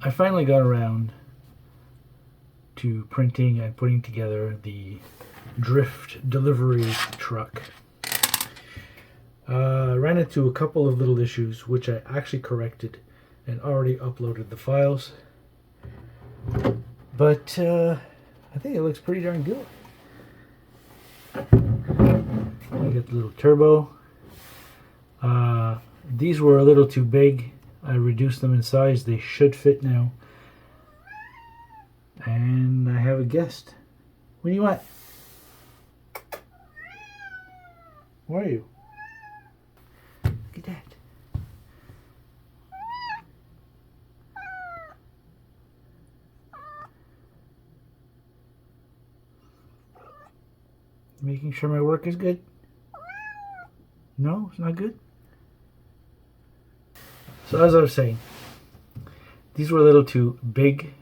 I finally got around to printing and putting together the drift delivery truck. I ran into a couple of little issues which I actually corrected and already uploaded the files, but I think it looks pretty darn good. I got the little turbo. These were a little too big. I reduced them in size. They should fit now. And I have a guest. What do you want? Where are you? Look at that. Making sure my work is good? No, it's not good? So as I was saying, these were a little too big.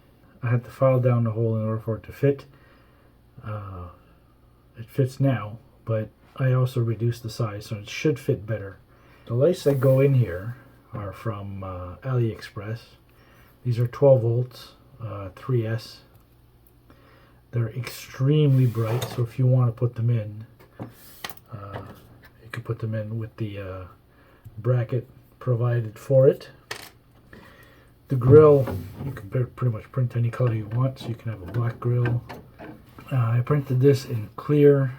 I had to file down the hole in order for it to fit. It fits now, but I also reduced the size, so it should fit better. The lights that go in here are from AliExpress. These are 12 volts, 3S. They're extremely bright, so if you want to put them in, you can put them in with the bracket provided for it. The grill, you can pretty much print any color you want, so you can have a black grill. I printed this in clear.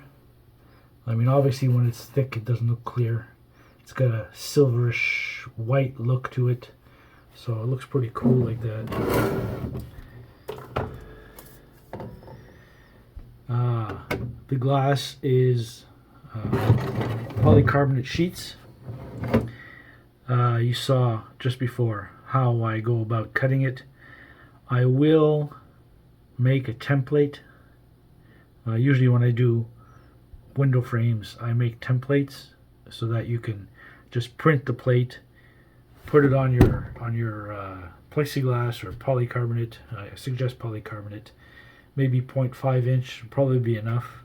I mean, obviously when it's thick it doesn't look clear. It's got a silverish white look to it, so it looks pretty cool like that. The glass is polycarbonate sheets. You saw just before how I go about cutting it. I will make a template. Usually when I do window frames, I make templates so that you can just print the plate, put it on your plexiglass or polycarbonate. I suggest polycarbonate. Maybe 0.5 inch would probably be enough.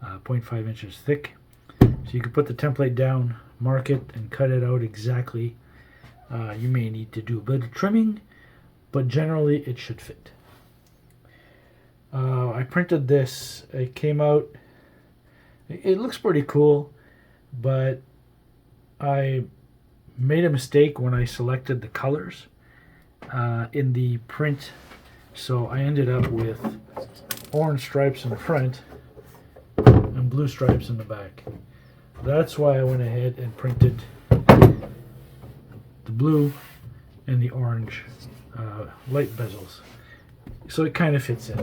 0.5 inches thick. So you can put the template down, mark it, and cut it out exactly. You may need to do a bit of trimming, but generally it should fit. I printed this. It came out. It looks pretty cool, but I made a mistake when I selected the colors in the print. So I ended up with orange stripes in the front and blue stripes in the back. That's why I went ahead and printed the blue and the orange light bezels. So it kind of fits in.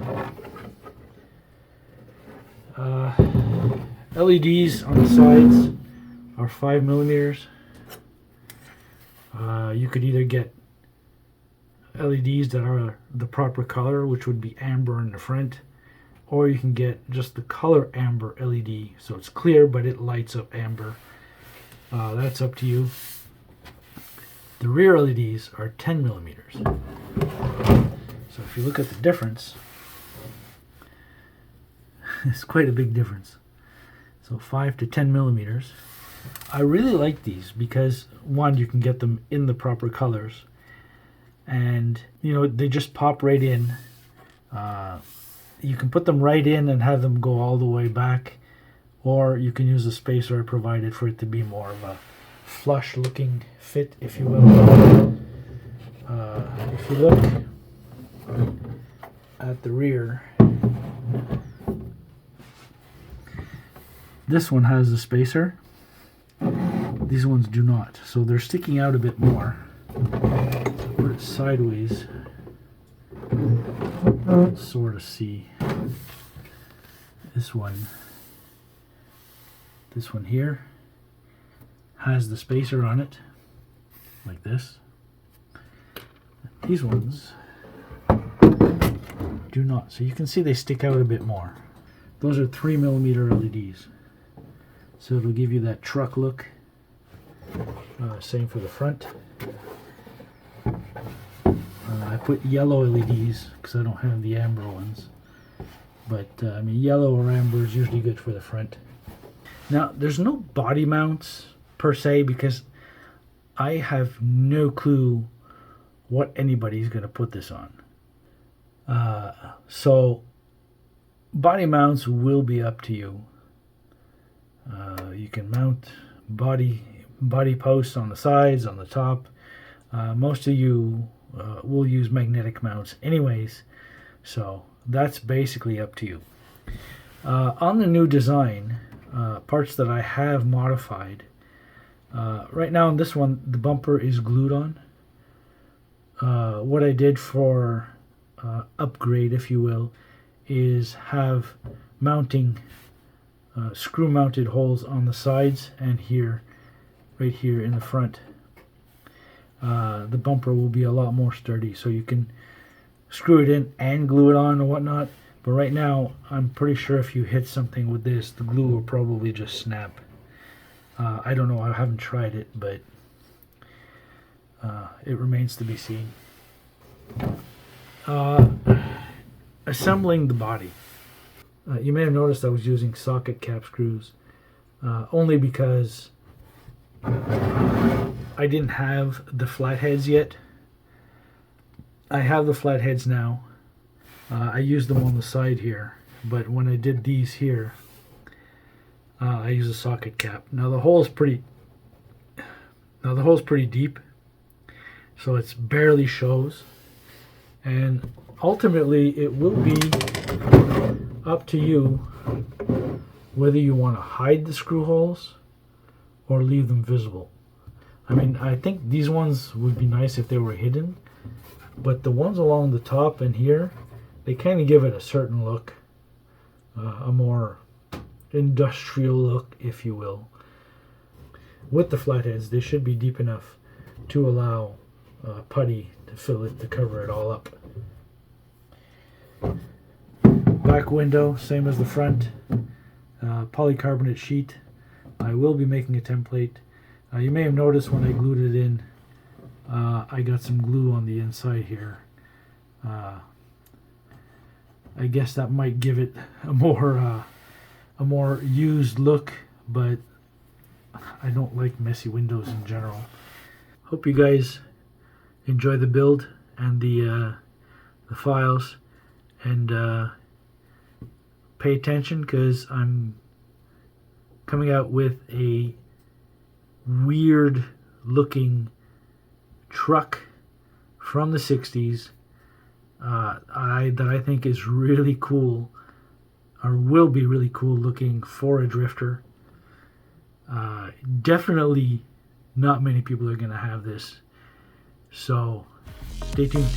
LEDs on the sides are 5mm. You could either get LEDs that are the proper color, which would be amber in the front, or you can get just the color amber LED, so it's clear but it lights up amber. That's up to you. The rear LEDs are 10mm. So if you look at the difference, it's quite a big difference. So 5 to 10mm. I really like these because, one, you can get them in the proper colors, and you know, they just pop right in. You can put them right in and have them go all the way back, or you can use the spacer I provided for it to be more of a flush looking fit, if you will. If you look at the rear, this one has a spacer. These ones do not, so they're sticking out a bit more. Put it sideways, sort of see this one. This one here has the spacer on it, like this. These ones do not, so you can see they stick out a bit more. Those are 3mm LEDs, so it'll give you that truck look. Same for the front. I put yellow LEDs because I don't have the amber ones, but I mean, yellow or amber is usually good for the front. Now there's no body mounts per se because I have no clue what anybody's going to put this on. So body mounts will be up to you. You can mount body posts on the sides, on the top. Most of you will use magnetic mounts anyways, so that's basically up to you. On the new design, parts that I have modified, right now on this one, the bumper is glued on. What I did for upgrade, if you will, is have mounting screw mounted holes on the sides and here, right here in the front. The bumper will be a lot more sturdy, so you can screw it in and glue it on and whatnot. But right now, I'm pretty sure if you hit something with this, the glue will probably just snap. I don't know, I haven't tried it, but it remains to be seen. Assembling the body. You may have noticed I was using socket cap screws only because I didn't have the flatheads yet. I have the flatheads now. I used them on the side here, but when I did these here, I used a socket cap. Now the hole is pretty deep, so it barely shows, and ultimately it will be up to you whether you want to hide the screw holes or leave them visible. I mean, I think these ones would be nice if they were hidden, but the ones along the top and here, they kind of give it a certain look, a more industrial look, if you will. With the flatheads, they should be deep enough to allow putty to fill it, to cover it all up. Back window, same as the front, polycarbonate sheet. I will be making a template. You may have noticed when I glued it in, I got some glue on the inside here. I guess that might give it a more used look, but I don't like messy windows in general. Hope you guys enjoy the build and the files, and pay attention because I'm coming out with a weird looking truck from the 60s that I think is really cool, or will be really cool looking for a drifter. Definitely not many people are going to have this, so stay tuned.